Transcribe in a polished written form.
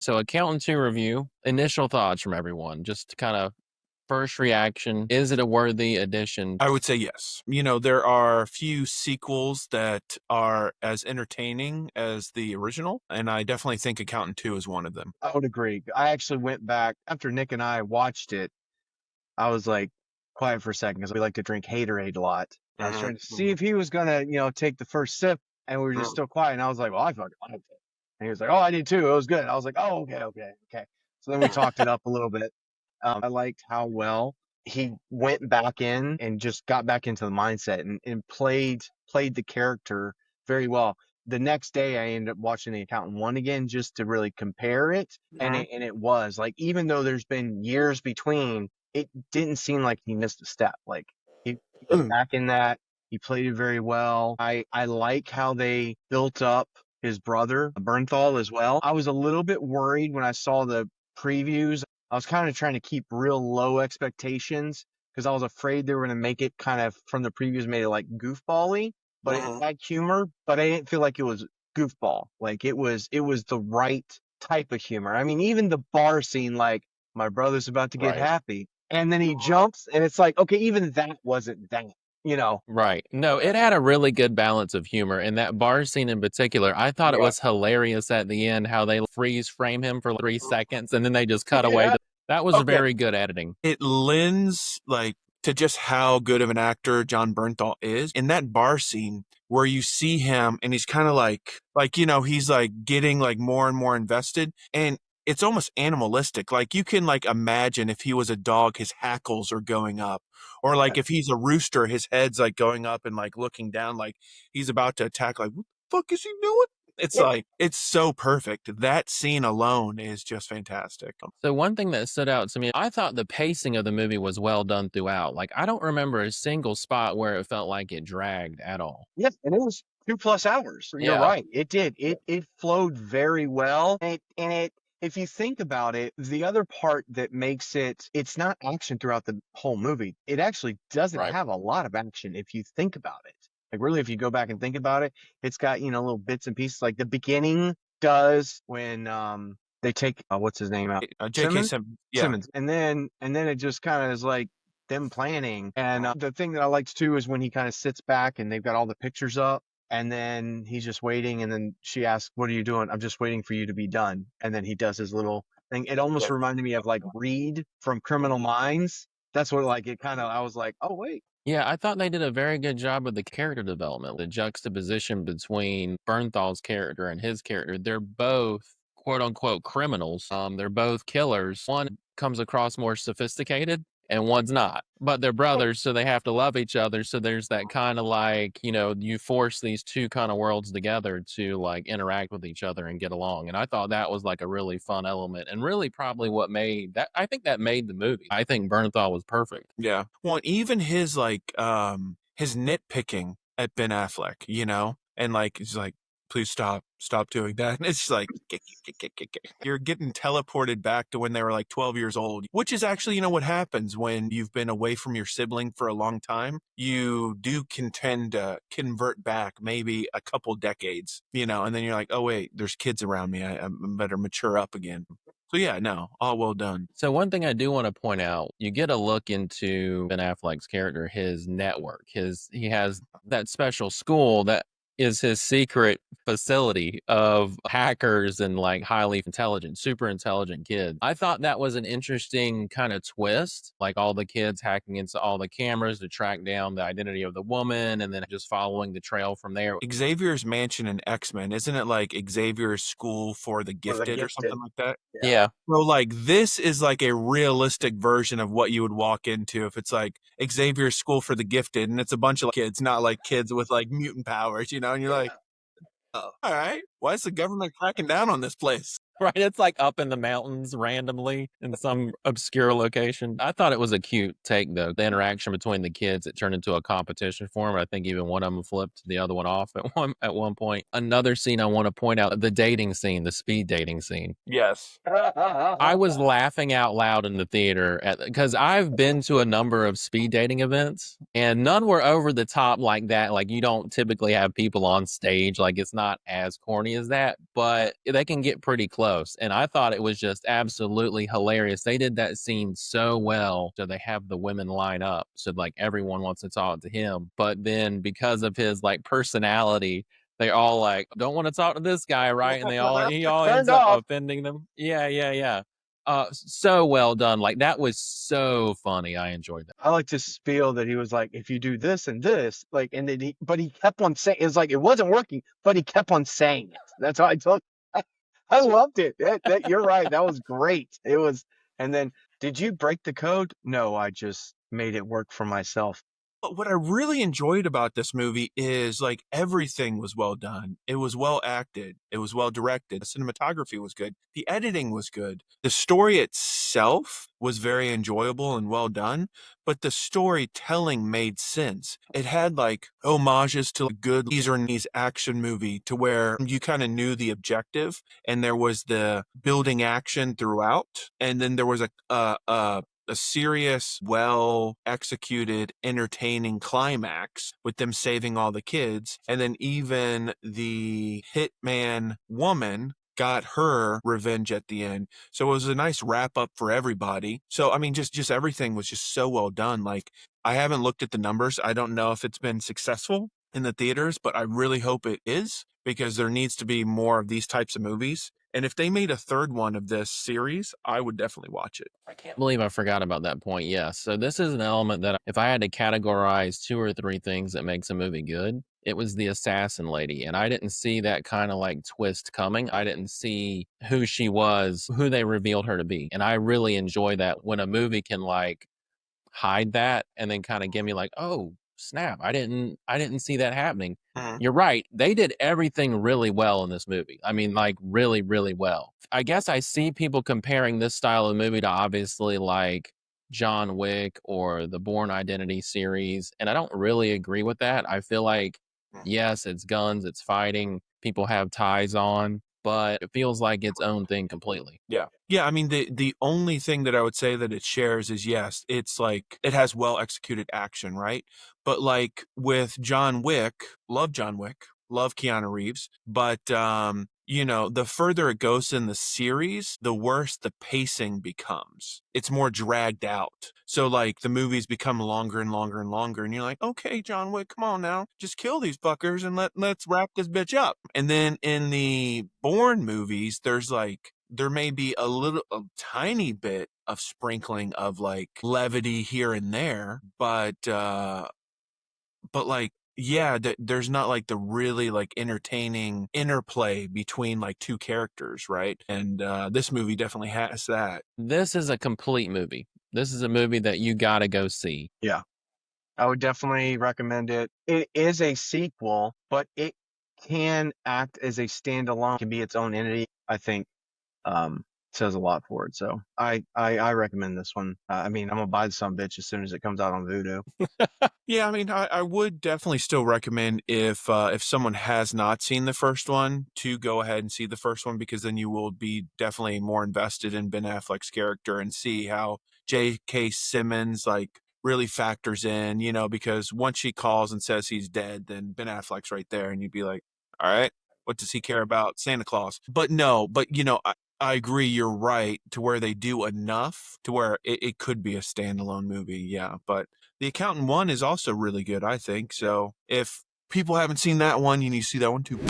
So Accountant 2 review, initial thoughts from everyone, just kind of first reaction. Is it a worthy addition? I would say yes. There are a few sequels that are as entertaining as the original, and I definitely think Accountant 2 is one of them. I would agree. I actually went back after Nick and I watched it. I was like quiet for a second because we like to drink Haterade a lot. And I was trying to see if he was gonna, take the first sip, and we were just still quiet. And I was like, "Well, I fucking liked it." And he was like, "Oh, I did too. It was good." I was like, "Oh, okay, okay, okay." So then we talked it up a little bit. I liked how well he went back in and just got back into the mindset and played the character very well. The next day, I ended up watching The Accountant 1 again just to really compare it, and it was like, even though there's been years between, it didn't seem like he missed a step. Like he got back in that. He played it very well. I like how they built up his brother Bernthal as well. I was a little bit worried when I saw the previews. I was kind of trying to keep real low expectations because I was afraid they were going to make it kind of, from the previews, made it like goofball-y, but it had humor, but I didn't feel like it was goofball. Like it was the right type of humor. I mean, even the bar scene, like, my brother's about to get Right. happy, and then he jumps, and it's like, okay, even that wasn't that. Right. No, it had a really good balance of humor. And that bar scene in particular, I thought it Yeah. was hilarious at the end how they freeze frame him for 3 seconds and then they just cut away. Yeah. That was Okay. very good editing. It lends to just how good of an actor Jon Bernthal is. In that bar scene where you see him and he's kind of he's like getting like more and more invested, and it's almost animalistic. Like you can like imagine if he was a dog, his hackles are going up, or like if he's a rooster, his head's like going up and like looking down, like he's about to attack. Like, what the fuck is he doing? It's like, it's so perfect. That scene alone is just fantastic. So one thing that stood out to me, I thought the pacing of the movie was well done throughout. Like I don't remember a single spot where it felt like it dragged at all. Yeah, and it was 2+ hours. You're Yeah. right. It did. It flowed very well. And it if you think about it, the other part that makes it's not action throughout the whole movie. It actually doesn't Right. have a lot of action if you think about it. Like, really, if you go back and think about it, it's got, little bits and pieces. Like the beginning does when they take what's his name out? J.K. Simmons? Simmons. Yeah. Simmons. And then it just kind of is like them planning. And the thing that I liked too is when he kind of sits back and they've got all the pictures up, and then he's just waiting. And then she asks, "What are you doing?" "I'm just waiting for you to be done." And then he does his little thing. It almost reminded me of like Reed from Criminal Minds. That's what, like, it kind of, I was like, oh, wait. Yeah, I thought they did a very good job with the character development, the juxtaposition between Bernthal's character and his character. They're both quote unquote criminals. They're both killers. One comes across more sophisticated and one's not. But they're brothers, so they have to love each other. So there's that kind of like, you force these two kind of worlds together to like interact with each other and get along. And I thought that was like a really fun element and really probably what made that. I think that made the movie. I think Bernthal was perfect. Yeah. Well, and even his his nitpicking at Ben Affleck, and like he's like, please stop doing that. And it's just like you're getting teleported back to when they were like 12 years old, which is actually, what happens when you've been away from your sibling for a long time. You do tend to convert back maybe a couple decades, and then you're like, oh wait, there's kids around me. I better mature up again. So yeah, no, all well done. So one thing I do want to point out, you get a look into Ben Affleck's character, his network. He has that special school that is his secret facility of hackers and like highly intelligent, super intelligent kids. I thought that was an interesting kind of twist, like all the kids hacking into all the cameras to track down the identity of the woman and then just following the trail from there. Xavier's mansion in X-Men, isn't it like Xavier's school for the gifted or something like that? Yeah. So like this is like a realistic version of what you would walk into if it's like Xavier's school for the gifted and it's a bunch of kids, not like kids with like mutant powers, and you're like, oh, all right, why is the government cracking down on this place? Right, it's like up in the mountains randomly in some obscure location. I thought it was a cute take, though. The interaction between the kids, it turned into a competition for them. I think even one of them flipped the other one off at one point. Another scene I want to point out, the dating scene, the speed dating scene. Yes. I was laughing out loud in the theater because I've been to a number of speed dating events and none were over the top like that. Like you don't typically have people on stage. Like it's not as corny as that, but they can get pretty close. close. And I thought it was just absolutely hilarious. They did that scene so well. So they have the women line up. So like everyone wants to talk to him. But then because of his like personality, they all like don't want to talk to this guy, right? And he all ends Turned up off. offending them. Yeah. So well done. Like that was so funny. I enjoyed that. I like to feel that he was like, if you do this and this, like, and then but he kept on saying, it's like, it wasn't working, but he kept on saying it. That's how I told, I loved it. You're right. That was great. It was, and then, did you break the code? No, I just made it work for myself. But what I really enjoyed about this movie is like everything was well done. It was well acted. It was well directed. The cinematography was good. The editing was good. The story itself was very enjoyable and well done, but the storytelling made sense. It had like homages to a good Lebanese action movie to where you kind of knew the objective and there was the building action throughout. And then there was a serious, well executed, entertaining climax with them saving all the kids. And then even the hitman woman got her revenge at the end. So it was a nice wrap up for everybody. So I mean, just everything was just so well done. Like, I haven't looked at the numbers. I don't know if it's been successful in the theaters, but I really hope it is, because there needs to be more of these types of movies. And if they made a third one of this series, I would definitely watch it. I can't believe I forgot about that point. Yes. So this is an element that if I had to categorize 2 or 3 things that makes a movie good, it was the assassin lady. And I didn't see that kind of like twist coming. I didn't see who she was, who they revealed her to be. And I really enjoy that when a movie can like hide that and then kind of give me like, oh, snap. I didn't see that happening. You're right. They did everything really well in this movie. I mean, like really, really well. I guess I see people comparing this style of movie to obviously like John Wick or the Bourne Identity series. And I don't really agree with that. I feel like, yes, it's guns, it's fighting, people have ties on, but it feels like its own thing completely. Yeah. Yeah, I mean, the only thing that I would say that it shares is, yes, it's like it has well executed action, right? But like with John Wick, love Keanu Reeves, but the further it goes in the series, the worse the pacing becomes. It's more dragged out. So like the movies become longer and longer and longer, and you're like, okay, John Wick, come on now, just kill these fuckers and let's wrap this bitch up. And then in the Bourne movies, there may be a tiny bit of sprinkling of like levity here and there, but like, yeah, there's not like the really like entertaining interplay between like two characters, right? And this movie definitely has that. This is a complete movie. This is a movie that you got to go see. Yeah. I would definitely recommend it. It is a sequel, but it can act as a standalone, can be its own entity. I think says a lot for it. So I recommend this one. I mean, I'm gonna buy the son of a bitch as soon as it comes out on Vudu. Yeah, I mean, I would definitely still recommend if someone has not seen the first one to go ahead and see the first one, because then you will be definitely more invested in Ben Affleck's character and see how J.K. Simmons like really factors in, because once she calls and says he's dead, then Ben Affleck's right there, and you'd be like, all right, what does he care about Santa Claus? But no, I agree, you're right, to where they do enough to where it could be a standalone movie, yeah. But The Accountant 1 is also really good, I think. So if people haven't seen that one, you need to see that one too.